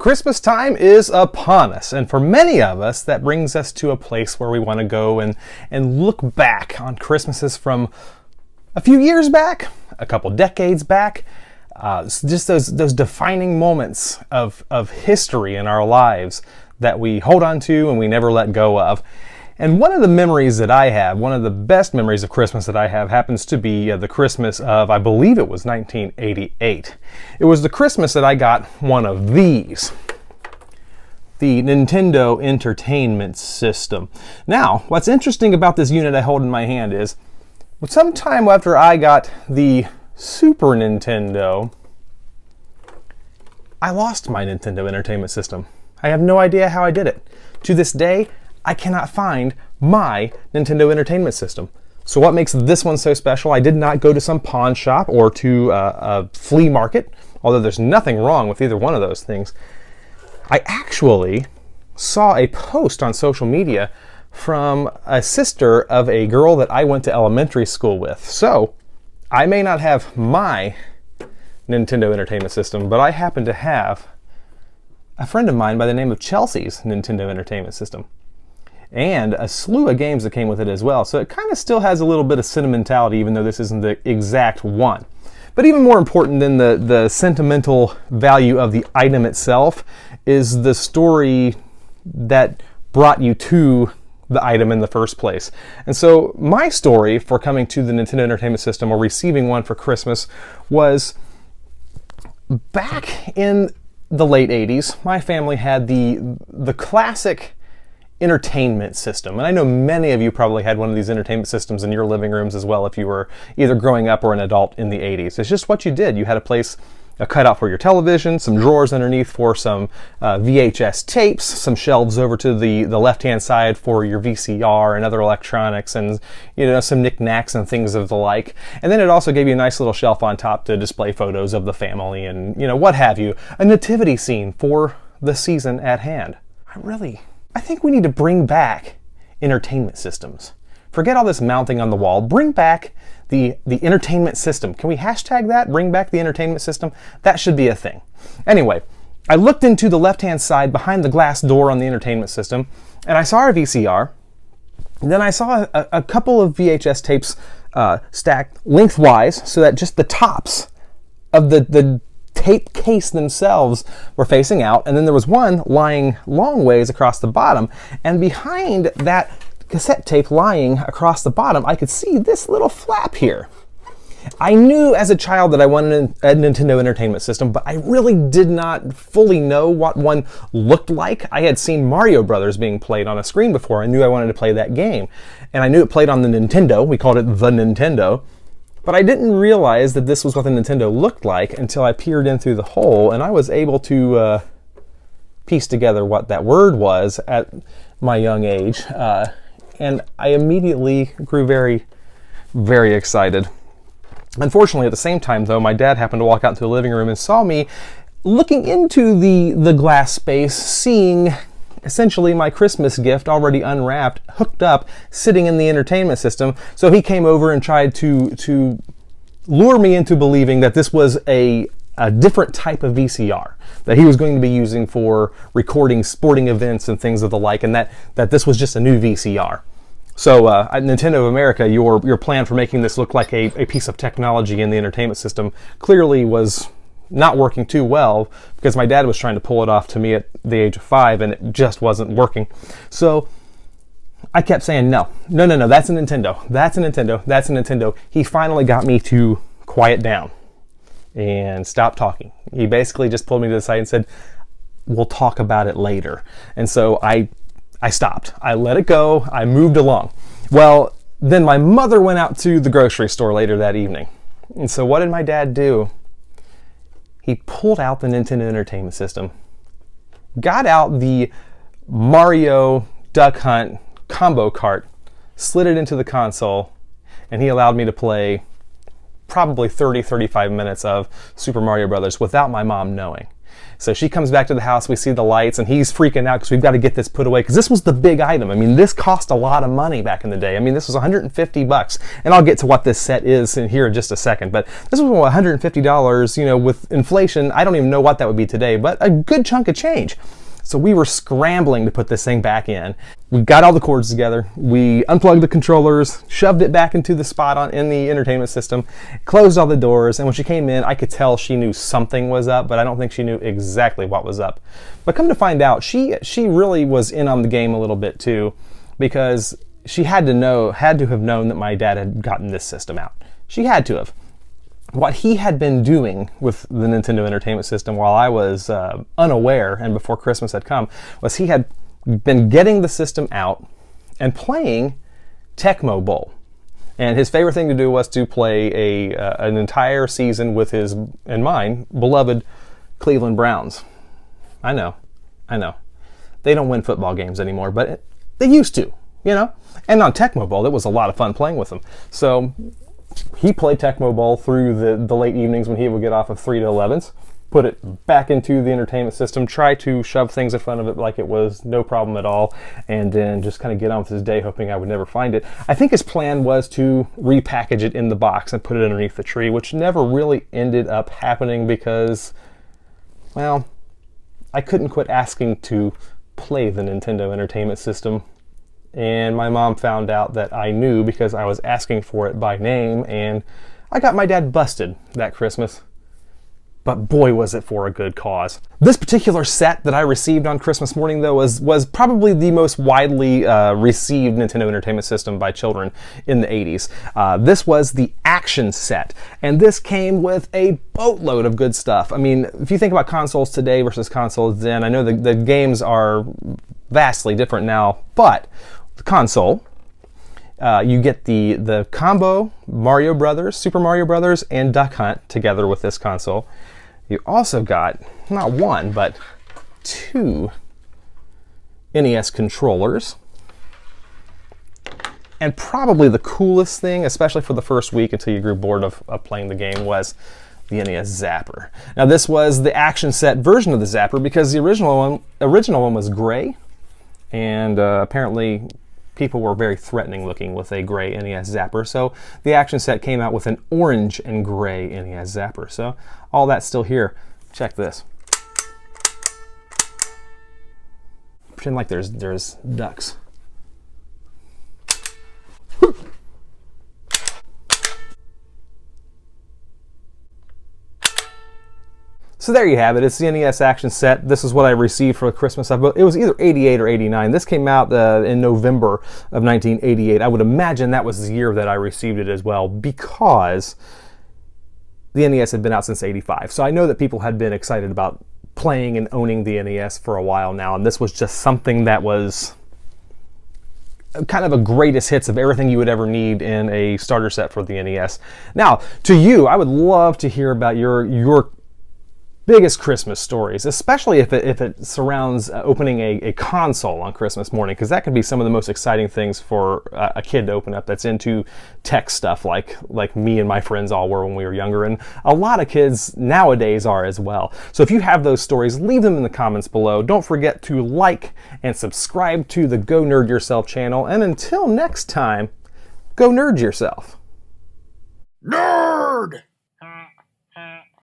Christmas time is upon us, and for many of us, that brings us to a place where we want to go and look back on Christmases from a few years back, a couple decades back, just those defining moments of history in our lives that we hold on to and we never let go of. And one of the memories that I have, one of the best memories of Christmas that I have, happens to be the Christmas of, I believe it was 1988. It was the Christmas that I got one of these, the Nintendo Entertainment System. Now, what's interesting about this unit I hold in my hand is, sometime after I got the Super Nintendo, I lost my Nintendo Entertainment System. I have no idea how I did it. To this day, I cannot find my Nintendo Entertainment System. So what makes this one so special? I did not go to some pawn shop or to a flea market, although there's nothing wrong with either one of those things. I actually saw a post on social media from a sister of a girl that I went to elementary school with. So I may not have my Nintendo Entertainment System, but I happen to have a friend of mine by the name of Chelsea's Nintendo Entertainment System, and a slew of games that came with it as well. So it kind of still has a little bit of sentimentality, even though this isn't the exact one. But even more important than the sentimental value of the item itself is the story that brought you to the item in the first place. And so my story for coming to the Nintendo Entertainment System, or receiving one for Christmas, was back in the late 80s. My family had the classic entertainment system. And I know many of you probably had one of these entertainment systems in your living rooms as well if you were either growing up or an adult in the 80s. It's just what you did. You had a cutout for your television, some drawers underneath for some VHS tapes, some shelves over to the left-hand side for your VCR and other electronics, and some knickknacks and things of the like. And then it also gave you a nice little shelf on top to display photos of the family and what have you. A nativity scene for the season at hand. I think we need to bring back entertainment systems. Forget all this mounting on the wall. Bring back the entertainment system. Can we hashtag that? Bring back the entertainment system? That should be a thing. Anyway, I looked into the left-hand side behind the glass door on the entertainment system, and I saw a VCR. Then I saw a couple of VHS tapes stacked lengthwise so that just the tops of the tape case themselves were facing out, and then there was one lying long ways across the bottom, and behind that cassette tape lying across the bottom, I could see this little flap here. I knew as a child that I wanted a Nintendo Entertainment System, but I really did not fully know what one looked like. I had seen Mario Brothers being played on a screen before. I knew I wanted to play that game, and I knew it played on the Nintendo. We called it the Nintendo. But I didn't realize that this was what the Nintendo looked like until I peered in through the hole, and I was able to piece together what that word was at my young age. And I immediately grew very, very excited. Unfortunately, at the same time, though, my dad happened to walk out into the living room and saw me looking into the glass space, seeing essentially my Christmas gift already unwrapped, hooked up, sitting in the entertainment system. So he came over and tried to lure me into believing that this was a different type of VCR that he was going to be using for recording sporting events and things of the like, and that this was just a new VCR. So at Nintendo of America, your plan for making this look like a piece of technology in the entertainment system clearly was not working too well, because my dad was trying to pull it off to me at the age of 5, and it just wasn't working. So I kept saying, no, that's a Nintendo, that's a Nintendo, that's a Nintendo. He finally got me to quiet down and stop talking. He basically just pulled me to the side and said, we'll talk about it later. And so I stopped. I let it go. I moved along. Well, then my mother went out to the grocery store later that evening. And so what did my dad do? He pulled out the Nintendo Entertainment System, got out the Mario Duck Hunt combo cart, slid it into the console, and he allowed me to play probably 30-35 minutes of Super Mario Brothers without my mom knowing. So she comes back to the house, we see the lights, and he's freaking out because we've got to get this put away, because this was the big item. I mean, this cost a lot of money back in the day. I mean, this was $150, and I'll get to what this set is in here in just a second, but this was $150, you know, with inflation, I don't even know what that would be today, but a good chunk of change. So we were scrambling to put this thing back in. We got all the cords together, we unplugged the controllers, shoved it back into the spot in the entertainment system, closed all the doors, and when she came in, I could tell she knew something was up, but I don't think she knew exactly what was up. But come to find out, she really was in on the game a little bit too, because she had to have known that my dad had gotten this system out. She had to have. What he had been doing with the Nintendo Entertainment System while I was unaware and before Christmas had come was he had been getting the system out and playing Tecmo Bowl. And his favorite thing to do was to play an entire season with his and mine beloved Cleveland Browns. I know. They don't win football games anymore, but they used to, you know? And on Tecmo Bowl, it was a lot of fun playing with them. So he played Tecmo Bowl through the late evenings when he would get off of 3 to 11s, put it back into the entertainment system, try to shove things in front of it like it was no problem at all, and then just kind of get on with his day hoping I would never find it. I think his plan was to repackage it in the box and put it underneath the tree, which never really ended up happening because, well, I couldn't quit asking to play the Nintendo Entertainment System. And my mom found out that I knew because I was asking for it by name, and I got my dad busted that Christmas. But boy, was it for a good cause. This particular set that I received on Christmas morning, though, was probably the most widely received Nintendo Entertainment System by children in the 80s. This was the Action set, and this came with a boatload of good stuff. I mean, if you think about consoles today versus consoles then, I know the games are vastly different now, but the console, you get the combo Mario Brothers, Super Mario Brothers, and Duck Hunt together with this console. You also got not one, but 2 NES controllers. And probably the coolest thing, especially for the first week until you grew bored of playing the game, was the NES Zapper. Now this was the Action set version of the Zapper because the original one was gray, and apparently people were very threatening looking with a gray NES Zapper, so the Action set came out with an orange and gray NES Zapper. So all that's still here. Check this. Pretend like there's ducks. So there you have it. It's the NES Action set. This is what I received for Christmas. It was either 88 or 89. This came out in November of 1988. I would imagine that was the year that I received it as well, because the NES had been out since 85. So I know that people had been excited about playing and owning the NES for a while now, and this was just something that was kind of a greatest hits of everything you would ever need in a starter set for the NES. Now, to you, I would love to hear about your biggest Christmas stories, especially if it surrounds opening a console on Christmas morning, because that can be some of the most exciting things for a kid to open up that's into tech stuff like me and my friends all were when we were younger, and a lot of kids nowadays are as well. So if you have those stories, leave them in the comments below. Don't forget to like and subscribe to the Go Nerd Yourself channel, and until next time, go nerd yourself. Nerd!